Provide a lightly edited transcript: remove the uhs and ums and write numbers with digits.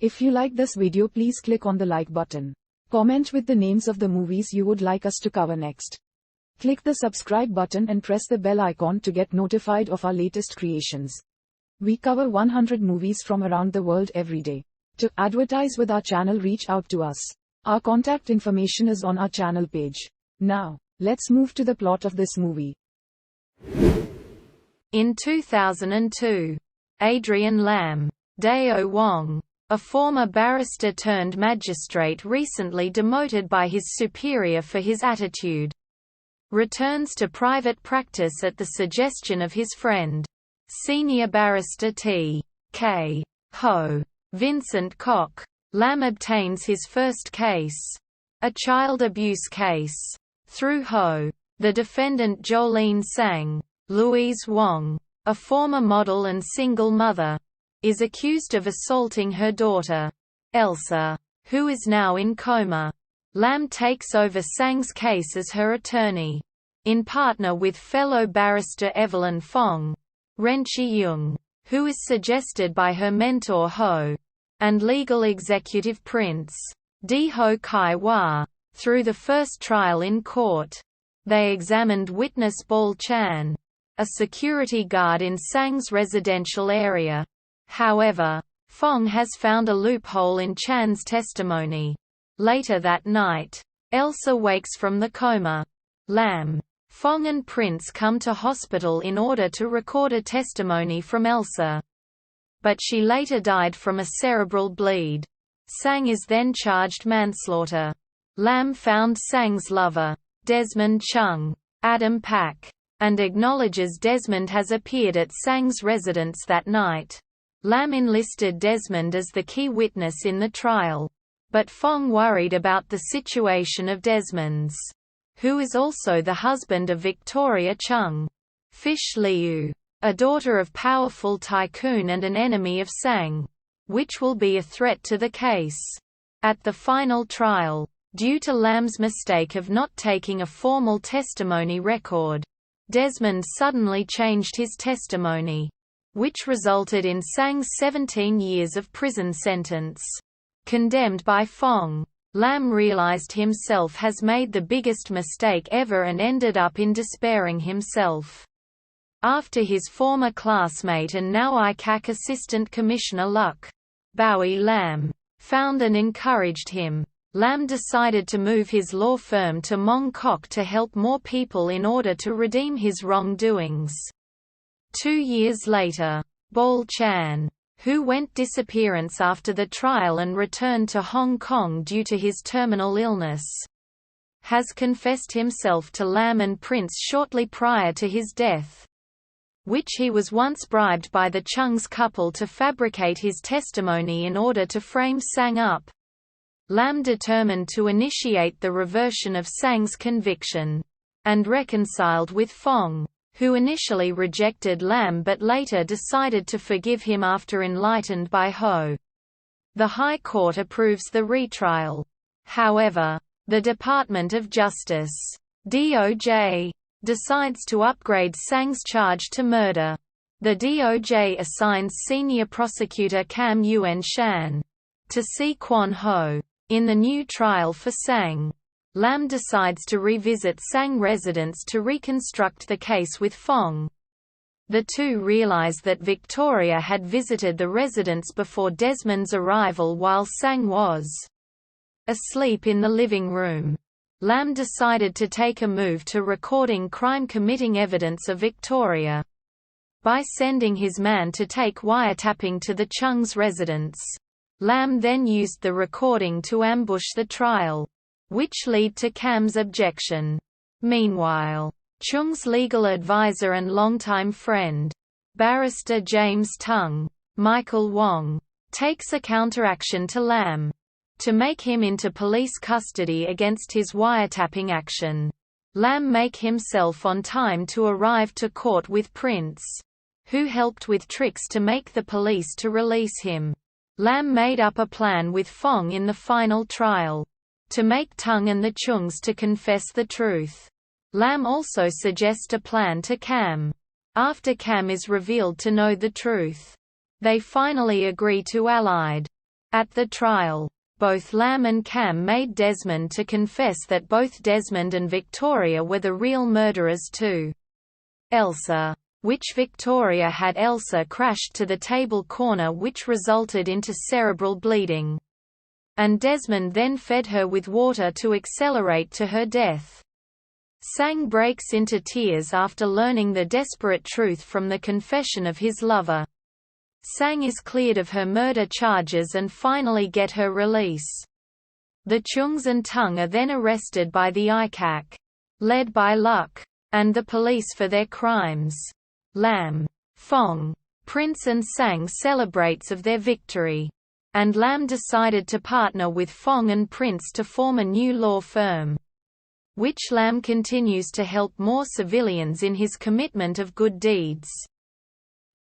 If you like this video, please click on the like button. Comment with the names of the movies you would like us to cover next. Click the subscribe button and press the bell icon to get notified of our latest creations. We cover 100 movies from around the world every day. To advertise with our channel, reach out to us. Our contact information is on our channel page. Now, let's move to the plot of this movie. In 2002, Adrian Lam, Dao Wong, a former barrister turned magistrate recently demoted by his superior for his attitude, returns to private practice at the suggestion of his friend, senior barrister T.K. Ho. Vincent Koch. Lam obtains his first case, a child abuse case, through Ho. The defendant Jolene Sang, Louise Wong, a former model and single mother, is accused of assaulting her daughter, Elsa, who is now in coma. Lam takes over Sang's case as her attorney, in partner with fellow barrister Evelyn Fong, Ren Chi-yung, who is suggested by her mentor Ho, and legal executive Prince D-Ho Kai-wha. Through the first trial in court, they examined witness Bol Chan, a security guard in Sang's residential area. However, Fong has found a loophole in Chan's testimony. Later that night, Elsa wakes from the coma. Lam, Fong and Prince come to hospital in order to record a testimony from Elsa, but she later died from a cerebral bleed. Sang is then charged manslaughter. Lam found Sang's lover, Desmond Chung, Adam Pak, and acknowledges Desmond has appeared at Sang's residence that night. Lam enlisted Desmond as the key witness in the trial, but Fong worried about the situation of Desmond's, who is also the husband of Victoria Chung, Fish Liu, a daughter of powerful tycoon and an enemy of Sang, which will be a threat to the case. At the final trial, due to Lam's mistake of not taking a formal testimony record, Desmond suddenly changed his testimony, which resulted in Sang's 17 years of prison sentence. Condemned by Fong, Lam realized himself has made the biggest mistake ever and ended up in despairing himself. After his former classmate and now ICAC Assistant Commissioner Luc Bowie Lam found and encouraged him, Lam decided to move his law firm to Mong Kok to help more people in order to redeem his wrongdoings. 2 years later, Bol Chan, who went disappearance after the trial and returned to Hong Kong due to his terminal illness, has confessed himself to Lam and Prince shortly prior to his death, which he was once bribed by the Chung's couple to fabricate his testimony in order to frame Sang up. Lam determined to initiate the reversion of Sang's conviction, and reconciled with Fong, who initially rejected Lam but later decided to forgive him after enlightened by Ho. The High Court approves the retrial. However, the Department of Justice (DOJ) decides to upgrade Sang's charge to murder. The DOJ assigns senior prosecutor Cam Yuen Shan to see Kwon Ho in the new trial for Sang. Lam decides to revisit Sang residence to reconstruct the case with Fong. The two realize that Victoria had visited the residence before Desmond's arrival while Sang was asleep in the living room. Lam decided to take a move to recording crime-committing evidence of Victoria by sending his man to take wiretapping to the Chung's residence. Lam then used the recording to ambush the trial, which led to Cam's objection. Meanwhile, Chung's legal advisor and longtime friend, barrister James Tung, Michael Wong, takes a counteraction to Lam to make him into police custody against his wiretapping action. Lam make himself on time to arrive to court with Prince, who helped with tricks to make the police to release him. Lam made up a plan with Fong in the final trial to make Tung and the Chungs to confess the truth. Lam also suggests a plan to Cam. After Cam is revealed to know the truth, they finally agree to allied. At the trial, both Lam and Cam made Desmond to confess that both Desmond and Victoria were the real murderers too. Elsa, which Victoria had Elsa crashed to the table corner, which resulted into cerebral bleeding. And Desmond then fed her with water to accelerate to her death. Sang breaks into tears after learning the desperate truth from the confession of his lover. Sang is cleared of her murder charges and finally get her release. The Chungs and Tung are then arrested by the ICAC, led by Luck, and the police for their crimes. Lam, Fong, Prince and Sang celebrates of their victory. And Lam decided to partner with Fong and Prince to form a new law firm, which Lam continues to help more civilians in his commitment of good deeds.